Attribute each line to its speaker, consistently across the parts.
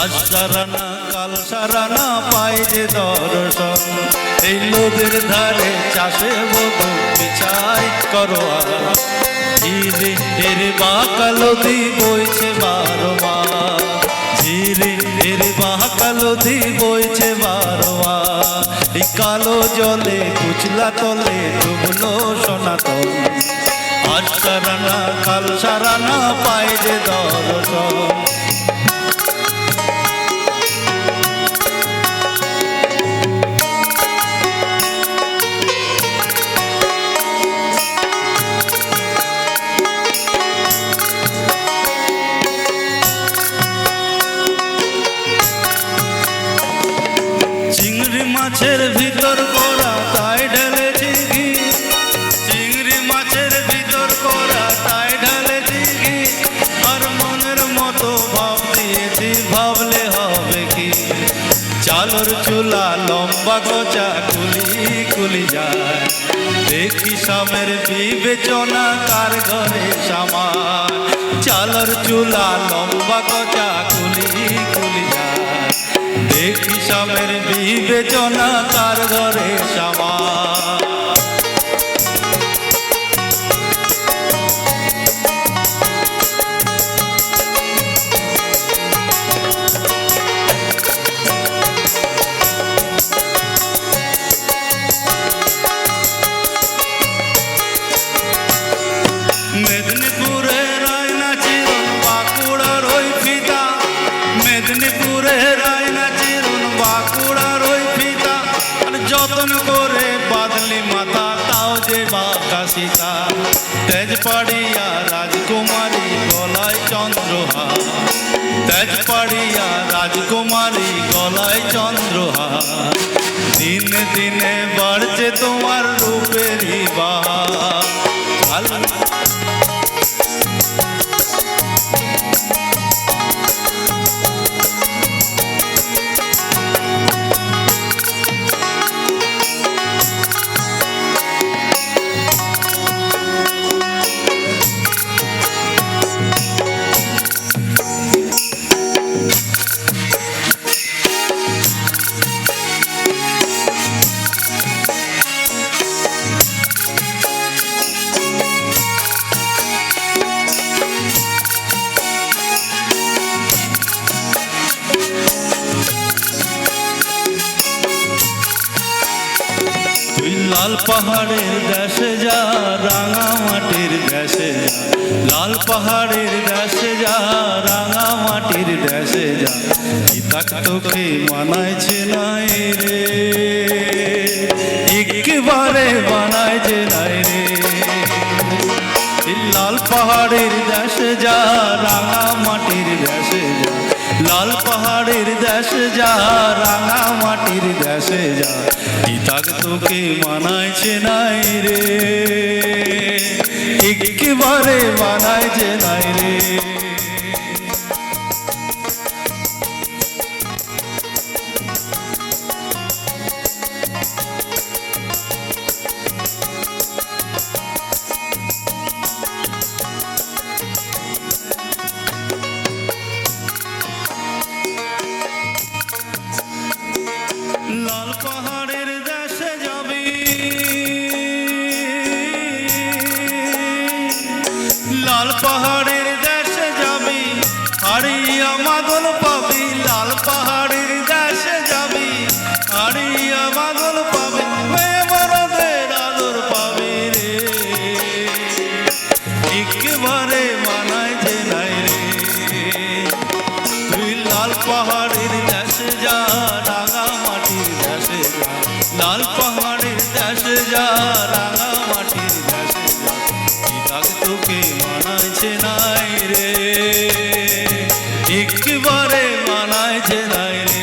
Speaker 1: আজ সারানা কাল সারানা পাই যে দর্শন, এই নদীর ধারে চাষে বধূ বিচাই করো ঝিরে এর বাঁকা নদী বইছে 12 মাস, ঝিরে এর বাঁকা নদী বইছে 12 মাস। এই কালো জলে কুচলা তলে ডুবলো সনাতন, আজ সারানা কাল সারানা পাই যে দর্শন। চিংড়ি মাছের ভিতর করা তাই ঢেলেছি ঘি, চিংড়ি মাছের ভিতর করা তাই ঢেলেছি ঘি, আর মনের মতো ভাব দিয়েছি ভাবলে হবে কি। চালর চুলা লম্বা গোচা কুলি কুলি যায়, দেখি স্বামীর বিবেচনা কার ঘরে সামায়। চালর চুলা লম্বা গোচা কুলি কুলি যায়, দেখি স্বামীর বিবেচনা কার ঘরে সামায়। মেদিনীপুরের আয়না চিরুন বাঁকুড়ার ওই ফিতা, মেদিনীপুরের আয়না চিরুন বাঁকুড়ার ওই ফিতা, আর যতন করে বাদলি মাথা তাও যে বাঁকা সীতা। তেজপাড়িয়া রাজকুমারী গলায় চন্দ্রহার, তেজপাড়িয়া রাজকুমারী গলায় চন্দ্রহার, দিনে দিনে বাড়ছে তোমার রূপেরই বাহার। লাল পাহাড়ের দেশে যা রাঙা মাটির দেশে যা, লাল পাহাড়ের দেশে যা রাঙা মাটির দেশে যা, ইতাক তোকে মানাইছে নাই রে, একেবারে বানাইছে নাই রে। লাল পাহাড়ের দেশে যা রাঙা মাটির দেশে যা, লাল পাহাড়ের দেশে যা রাঙা মাটির দেশে যা, ইতাক তোকে মানাইছে নাই রে, একেবারে মানাইছে নাই রে। লাল পাহাড়ের দেশে যাবি, লাল পাহাড়ের দেশে যাবি, হারিয়া মাদল পাবি। লাল পাহাড়ের দেশে যাবি, হারিয়া মাদল পাবি, মেয়ে বড়দের আদর পাবি রে, একেবারে মানাইছে নাই রে। তুই লাল পাহাড়ের দেশে যা রাঙা মাটির দেশে যা, লাল পাহাড়ের দেশে যা রাঙা মাটির দেশে যা, ইতাক তোকে মানাইছে নাই রে, একেবারে মানাইছে নাই রে।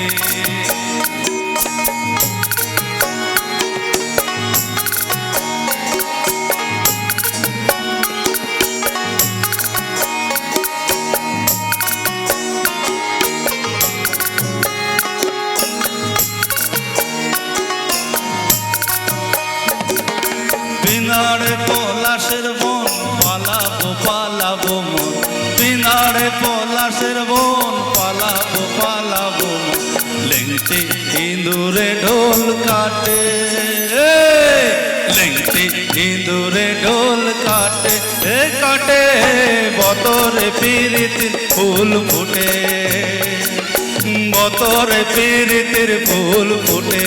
Speaker 1: পিনাড়ে পলাশের বন পালাবো পালাবো মন, পিনাড়ে পলাশের বন পালাবো পালাবো লেংটি ইঁদুরে ঢোল কাটে, লেংটি ইঁদুরে ঢোল কাটে, কাটে বতরে প্রীতির ফুল ফুটে, বতরে প্রীতির ফুল ফুটে।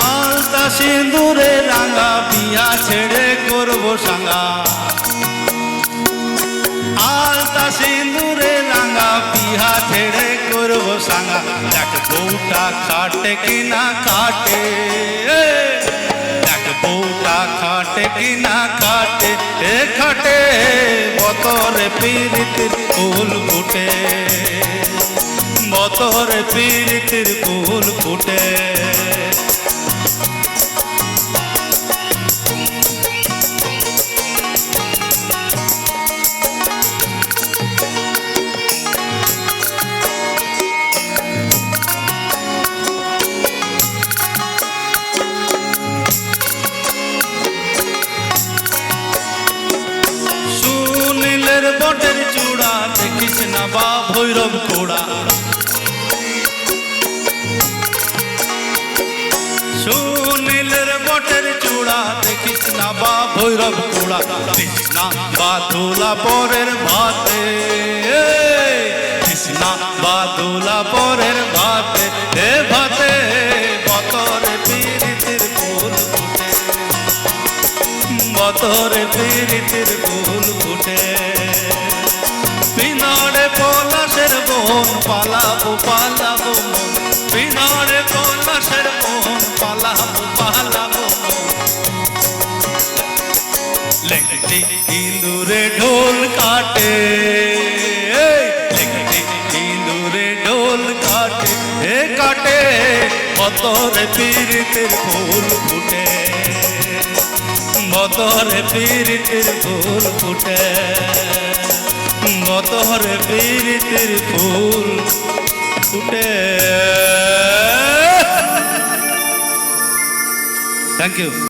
Speaker 1: আলতা সিঁদুরে রাঙা বিয়া ছেড়ে করবো সাঙ্গা, আলতা সিঁদুরে রাঙা বিয়া ছেড়ে করবো সাঙ্গা। দেখ বউটা খাটে কিনা খাটে, দেখ বউটা খাটে কিনা খাটে, খাটে বতরে প্রীতির ফুল ফুটে, বতরে প্রীতির ফুল ফুটে। সুনীলের বটের চূড়া দেখিস না বা ভৈরব কোড়া, সুনীলের বটের চূড়া দেখিস না বা ভৈরব কোড়া, কৃষ্ণা বা দোলা পরের ভাতে, কৃষ্ণা বা দোলা পরের ভাতে, ভাতে বতরে প্রীতির ফুল ফুটে, বতরে প্রীতির ফুল ফুটে। পিনারে পলাশের বন পালাবো পালাবো মন, পিনারে পলাশের বন পালাবো পালাবো মন। লেংটি ইঁদুরে ঢোল কাটে, লেংটি ইঁদুরে ঢোল কাটে, কাটে বতরে প্রীতির ফুল ফুটে, বতরে প্রীতির ফুল ফুটে, বতরে প্রীতির ফুল ফুটে। Thank you.